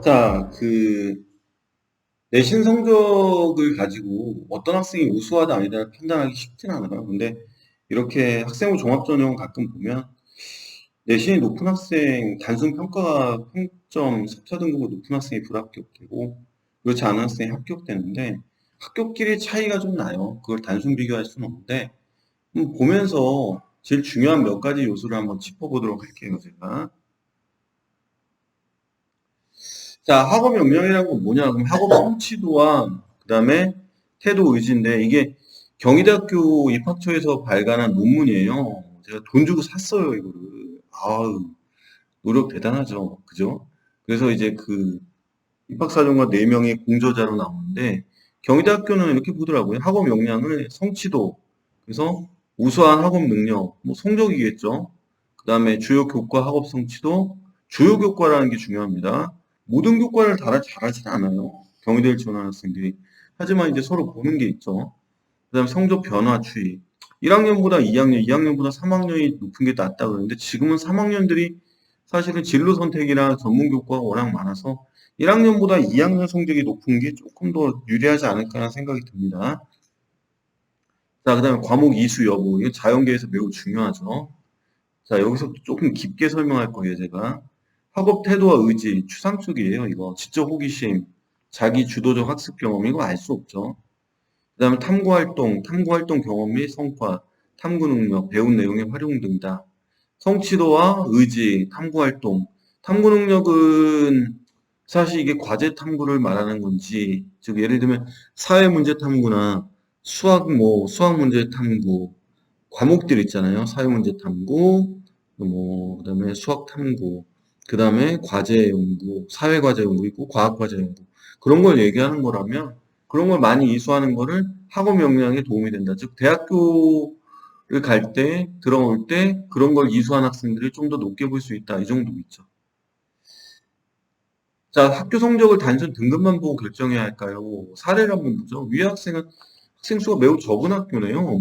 자, 내신 성적을 가지고 어떤 학생이 우수하다 아니다 판단하기 쉽진 않아요. 근데 이렇게 학생부 종합전형 가끔 보면 내신이 높은 학생, 단순 평가가 평점, 섭차 등급이 높은 학생이 불합격되고 그렇지 않은 학생이 합격되는데 학교끼리 차이가 좀 나요. 그걸 단순 비교할 수는 없는데 보면서 제일 중요한 몇 가지 요소를 한번 짚어보도록 할게요, 제가. 자, 학업 역량이란 건 뭐냐? 그럼 학업 성취도와 그다음에 태도 의지인데 이게 경희대학교 입학처에서 발간한 논문이에요. 제가 돈 주고 샀어요, 이거를. 아우, 노력 대단하죠. 그죠? 그래서 이제 입학사정관 4명이 공저자로 나오는데 경희대학교는 이렇게 보더라고요. 학업 역량을 성취도, 그래서 우수한 학업 능력, 뭐 성적이겠죠. 그다음에 주요 교과 학업 성취도, 주요 교과라는 게 중요합니다. 모든 교과를 다 잘하진 않아요. 경희대를 지원하는 학생들이. 하지만 이제 서로 보는 게 있죠. 그다음에 성적 변화 추이. 1학년보다 2학년, 2학년보다 3학년이 높은 게 낫다 그러는데 지금은 3학년들이 사실은 진로 선택이나 전문 교과가 워낙 많아서 1학년보다 2학년 성적이 높은 게 조금 더 유리하지 않을까라는 생각이 듭니다. 자, 그다음에 과목 이수 여부. 이거 자연계에서 매우 중요하죠. 자, 여기서 조금 깊게 설명할 거예요, 제가. 학업 태도와 의지, 추상 쪽이에요, 이거. 지적 호기심, 자기 주도적 학습 경험, 이거 알 수 없죠. 그다음에 탐구 활동, 탐구 활동 경험 및 성과, 탐구 능력, 배운 내용의 활용 등이다. 성취도와 의지, 탐구 활동. 탐구 능력은 사실 이게 과제 탐구를 말하는 건지, 즉 예를 들면 사회 문제 탐구나 수학 문제 탐구, 과목들 있잖아요. 사회 문제 탐구, 그다음에 수학 탐구, 그다음에 과제 연구, 사회 과제 연구 있고 과학 과제 연구. 그런 걸 얘기하는 거라면 그런 걸 많이 이수하는 거를 학업 역량에 도움이 된다. 즉 대학교를 갈 때, 들어올 때 그런 걸 이수한 학생들이 좀 더 높게 볼 수 있다. 이 정도 있죠. 자, 학교 성적을 단순 등급만 보고 결정해야 할까요? 사례를 한번 보죠. 위에 학생은 학생 수가 매우 적은 학교네요.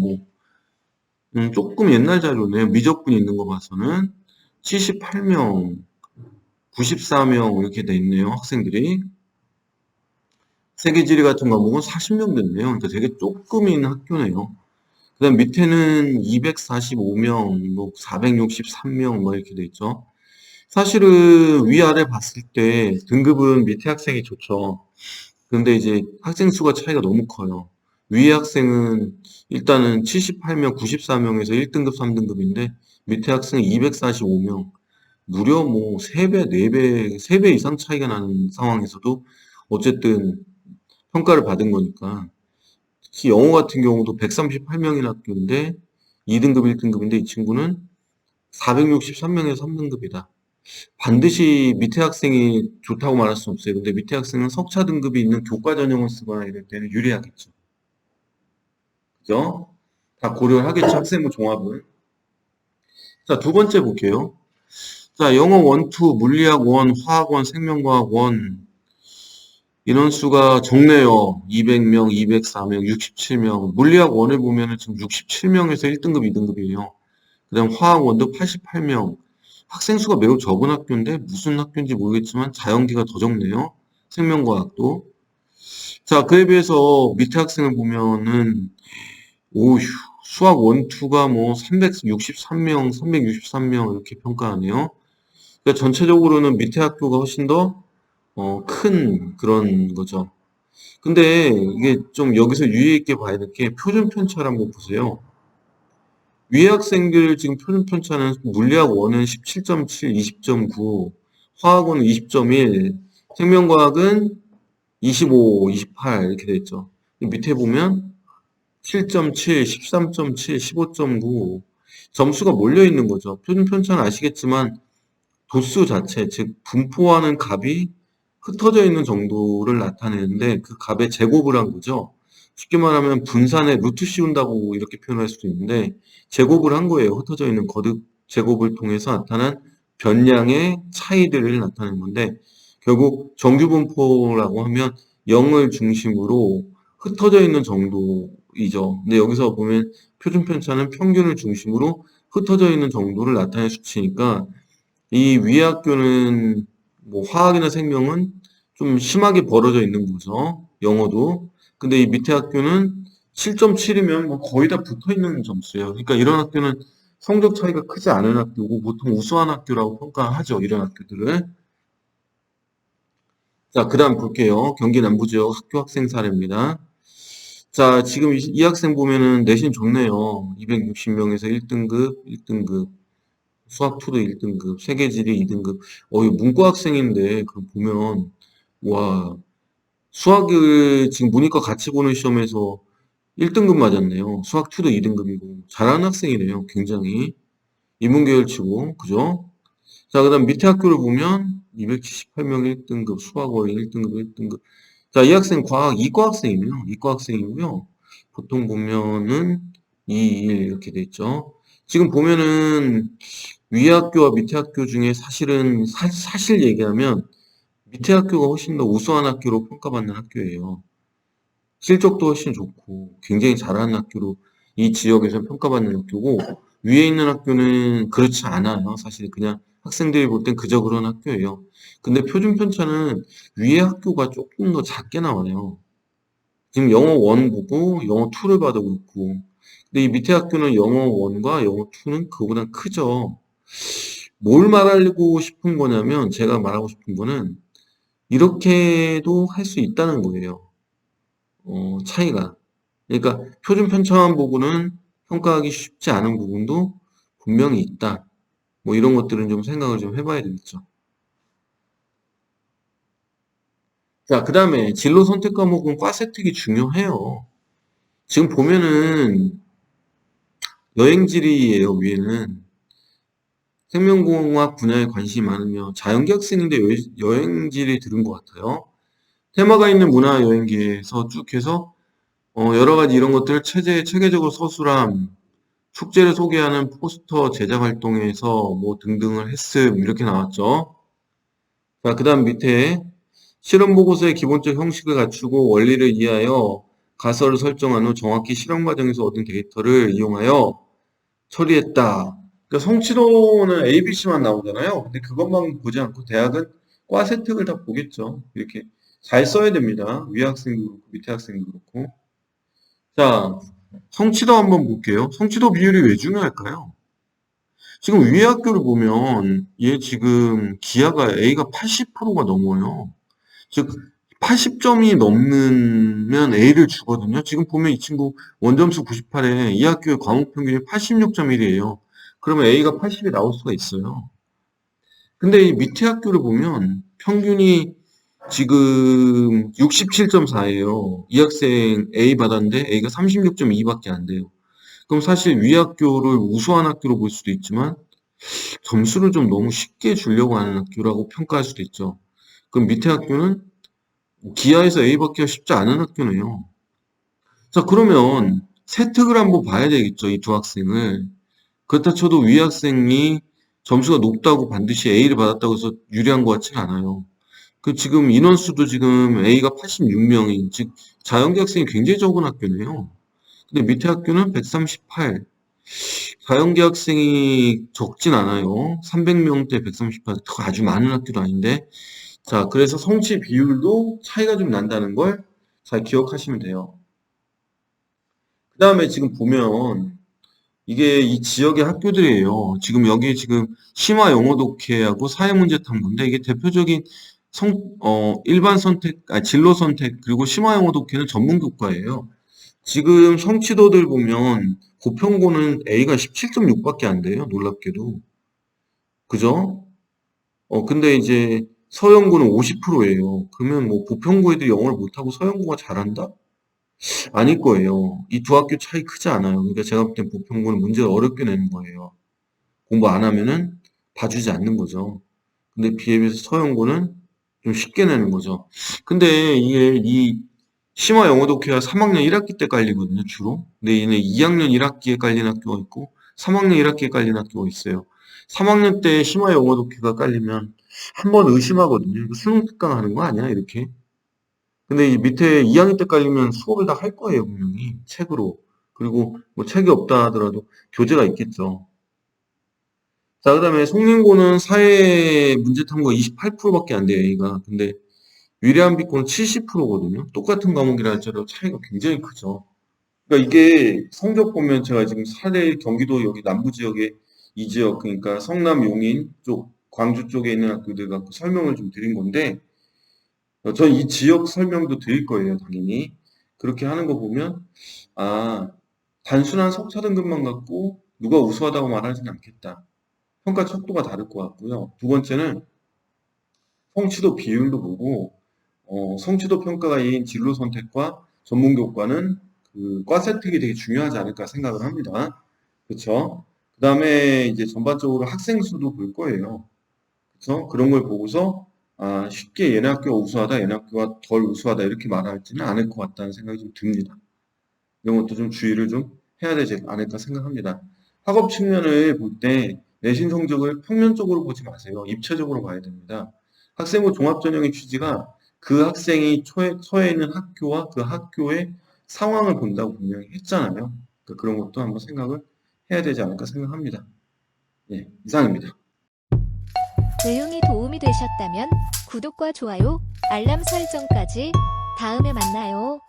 조금 옛날 자료네요. 미적분 있는 거 봐서는 78명, 94명 이렇게 돼 있네요. 학생들이. 세계지리 같은 과목은 40명 됐네요. 그러니까 되게 조금인 학교네요. 그다음 밑에는 245명, 뭐 463명 뭐 이렇게 돼 있죠. 사실은 위아래 봤을 때 등급은 밑에 학생이 좋죠. 그런데 이제 학생 수가 차이가 너무 커요. 위에 학생은 일단은 78명, 94명에서 1등급, 3등급인데 밑에 학생은 245명. 무려 뭐 3배, 4배, 3배 이상 차이가 나는 상황에서도 어쨌든 평가를 받은 거니까. 특히 영어 같은 경우도 138명인 학교인데 2등급, 1등급인데 이 친구는 463명에서 3등급이다. 반드시 밑에 학생이 좋다고 말할 수는 없어요. 근데 밑에 학생은 석차 등급이 있는 교과 전형을 쓰거나 이럴 때는 유리하겠죠. 그죠? 다 고려를 하겠죠. 학생부 종합을. 자, 두 번째 볼게요. 자, 영어 1, 2, 물리학 1, 화학 1, 생명과학 1. 인원수가 적네요. 200명, 204명, 67명. 물리학 1을 보면은 지금 67명에서 1등급, 2등급이에요. 그 다음 화학 1도 88명. 학생 수가 매우 적은 학교인데 무슨 학교인지 모르겠지만 자연계가 더 적네요. 생명과학도. 자, 그에 비해서 밑에 학생을 보면은 오휴, 수학 1, 2가 뭐 363명, 363명 이렇게 평가하네요. 그러니까 전체적으로는 밑에 학교가 훨씬 더 큰 그런 거죠. 근데 이게 좀 여기서 유의 있게 봐야 될 게 표준 편차를 한번 보세요. 위에 학생들 지금 표준 편차는 물리학 1은 17.7, 20.9, 화학은 20.1, 생명과학은 25, 28 이렇게 돼 있죠. 밑에 보면 7.7, 13.7, 15.9 점수가 몰려 있는 거죠. 표준 편차는 아시겠지만 도수 자체, 즉 분포하는 값이 흩어져 있는 정도를 나타내는데 그 값의 제곱을 한 거죠. 쉽게 말하면 분산에 루트 씌운다고 이렇게 표현할 수도 있는데 제곱을 한 거예요. 흩어져 있는 거듭 제곱을 통해서 나타난 변량의 차이들을 나타낸 건데 결국 정규분포라고 하면 0을 중심으로 흩어져 있는 정도이죠. 근데 여기서 보면 표준 편차는 평균을 중심으로 흩어져 있는 정도를 나타낸 수치니까 이 위의 학교는 뭐 화학이나 생명은 좀 심하게 벌어져 있는 거죠. 영어도. 근데 이 밑에 학교는 7.7이면 뭐 거의 다 붙어 있는 점수예요. 그러니까 이런 학교는 성적 차이가 크지 않은 학교고 보통 우수한 학교라고 평가하죠. 이런 학교들을. 자, 그다음 볼게요. 경기 남부지역 학교 학생 사례입니다. 자, 지금 이 학생 보면은 내신 좋네요. 260명에서 1등급, 1등급, 수학2도 1등급, 세계지리 2등급. 이 문과 학생인데, 그 보면, 와, 수학을 지금 문이과 같이 보는 시험에서 1등급 맞았네요. 수학2도 2등급이고. 잘하는 학생이네요. 굉장히. 인문계열치고, 그죠? 자, 그 다음 밑에 학교를 보면 278명 1등급, 수학어휘 1등급, 1등급. 자, 이 학생 과학, 이과 학생이네요. 이과 학생이고요. 보통 보면은 2, 1 이렇게 돼 있죠. 지금 보면은 위 학교와 밑에 학교 중에 사실은 사실 얘기하면 밑에 학교가 훨씬 더 우수한 학교로 평가받는 학교예요. 실적도 훨씬 좋고 굉장히 잘하는 학교로 이 지역에서 평가받는 학교고 위에 있는 학교는 그렇지 않아요. 사실 그냥 학생들이 볼 땐 그저 그런 학교예요. 근데 표준 편차는 위에 학교가 조금 더 작게 나와요. 지금 영어 1 보고 영어 2를 봐도 그렇고 근데 이 밑에 학교는 영어 1과 영어 2는 그거보다 크죠. 뭘 말하고 싶은 거냐면 제가 말하고 싶은 거는 이렇게도 할 수 있다는 거예요. 차이가. 그러니까 표준 편차만 보고는 평가하기 쉽지 않은 부분도 분명히 있다. 뭐 이런 것들은 좀 생각을 좀 해봐야 되겠죠. 자, 그 다음에 진로 선택 과목은 과 세특이 중요해요. 지금 보면은 여행지리예요, 위에는. 생명공학 분야에 관심이 많으며 자연계 학생인데 여행지리 들은 것 같아요. 테마가 있는 문화여행기에서 쭉 해서 여러 가지 이런 것들 체계적으로 서술함, 축제를 소개하는 포스터 제작 활동에서 뭐 등등을 했음 이렇게 나왔죠. 자, 그 다음 밑에 실험 보고서의 기본적 형식을 갖추고 원리를 이해하여 가설을 설정한 후 정확히 실험 과정에서 얻은 데이터를 이용하여 처리했다. 그러니까 성취도는 ABC만 나오잖아요. 근데 그것만 보지 않고 대학은 과 세특을 다 보겠죠. 이렇게 잘 써야 됩니다. 위 학생도 그렇고 밑에 학생도 그렇고. 자, 성취도 한번 볼게요. 성취도 비율이 왜 중요할까요? 지금 위에 학교를 보면 얘 지금 기하가 A가 80%가 넘어요. 즉 80점이 넘으면 A를 주거든요. 지금 보면 이 친구 원점수 98에 이 학교의 과목 평균이 86.1이에요. 그러면 A가 80이 나올 수가 있어요. 근데 이 밑에 학교를 보면 평균이 지금 67.4예요. 이 학생 A 받았는데 A가 36.2밖에 안 돼요. 그럼 사실 위 학교를 우수한 학교로 볼 수도 있지만 점수를 좀 너무 쉽게 주려고 하는 학교라고 평가할 수도 있죠. 그럼 밑에 학교는 기하에서 A 받기가 쉽지 않은 학교네요. 자, 그러면 세특을 한번 봐야 되겠죠, 이 두 학생을. 그렇다 쳐도 위 학생이 점수가 높다고 반드시 A를 받았다고 해서 유리한 것 같지는 않아요. 그 지금 인원수도 지금 A가 86명인, 즉 자연계 학생이 굉장히 적은 학교네요. 근데 밑에 학교는 138. 자연계 학생이 적진 않아요. 300명대 138. 아주 많은 학교도 아닌데. 자, 그래서 성취 비율도 차이가 좀 난다는 걸 잘 기억하시면 돼요. 그 다음에 지금 보면 이게 이 지역의 학교들이에요. 지금 여기 지금 심화 영어 독해하고 사회문제 탐구인데 이게 대표적인 일반 선택, 진로 선택 그리고 심화 영어 독해는 전문 교과예요. 지금 성취도들 보면 고평고는 A가 17.6밖에 안 돼요. 놀랍게도. 그죠? 근데 이제 서영고는 50%예요. 그러면 뭐 고평고 애들이 영어를 못하고 서영고가 잘한다? 아닐 거예요. 이 두 학교 차이 크지 않아요. 그러니까 제가 볼 땐 고평고는 문제를 어렵게 내는 거예요. 공부 안 하면은 봐주지 않는 거죠. 근데 비에 비해서 서영고는 좀 쉽게 내는 거죠. 근데 이게 이 심화 영어 독해가 3학년 1학기 때 깔리거든요, 주로. 근데 얘는 2학년 1학기에 깔린 학교가 있고 3학년 1학기에 깔린 학교가 있어요. 3학년 때 심화 영어 독해가 깔리면 한 번 의심하거든요. 이거 수능 특강 하는 거 아니야? 이렇게. 근데 이 밑에 2학년 때 깔리면 수업을 다 할 거예요, 분명히. 책으로. 그리고 뭐 책이 없다 하더라도 교재가 있겠죠. 자, 그 다음에 송림고는 사회 문제 탐구가 28%밖에 안 돼요, A가. 근데 위례한 비권은 70%거든요. 똑같은 과목이라 할지라도 차이가 굉장히 크죠. 그러니까 이게 성적 보면 제가 지금 사대 경기도 여기 남부 지역에 이 지역 그러니까 성남 용인 쪽 광주 쪽에 있는 학교들 갖고 설명을 좀 드린 건데 전 이 지역 설명도 드릴 거예요, 당연히. 그렇게 하는 거 보면 아, 단순한 석차 등급만 갖고 누가 우수하다고 말하지는 않겠다. 평가 척도가 다를 것 같고요. 두 번째는 성취도 비율도 보고 성취도 평가가 인 진로 선택과 전문 교과는 그 과 세특이 되게 중요하지 않을까 생각을 합니다. 그렇죠? 그다음에 이제 전반적으로 학생 수도 볼 거예요. 그래서 그런 걸 보고서 아, 쉽게 얘네 학교가 우수하다, 얘네 학교가 덜 우수하다 이렇게 말하지는 않을 것 같다는 생각이 좀 듭니다. 이런 것도 좀 주의를 좀 해야 되지 않을까 생각합니다. 학업 측면을 볼 때 내신 성적을 평면적으로 보지 마세요. 입체적으로 봐야 됩니다. 학생부 종합전형의 취지가 그 학생이 처해 있는 학교와 그 학교의 상황을 본다고 분명히 했잖아요. 그러니까 그런 것도 한번 생각을 해야 되지 않을까 생각합니다. 예, 이상입니다. 내용이 도움이 되셨다면 구독과 좋아요, 알람 설정까지 다음에 만나요.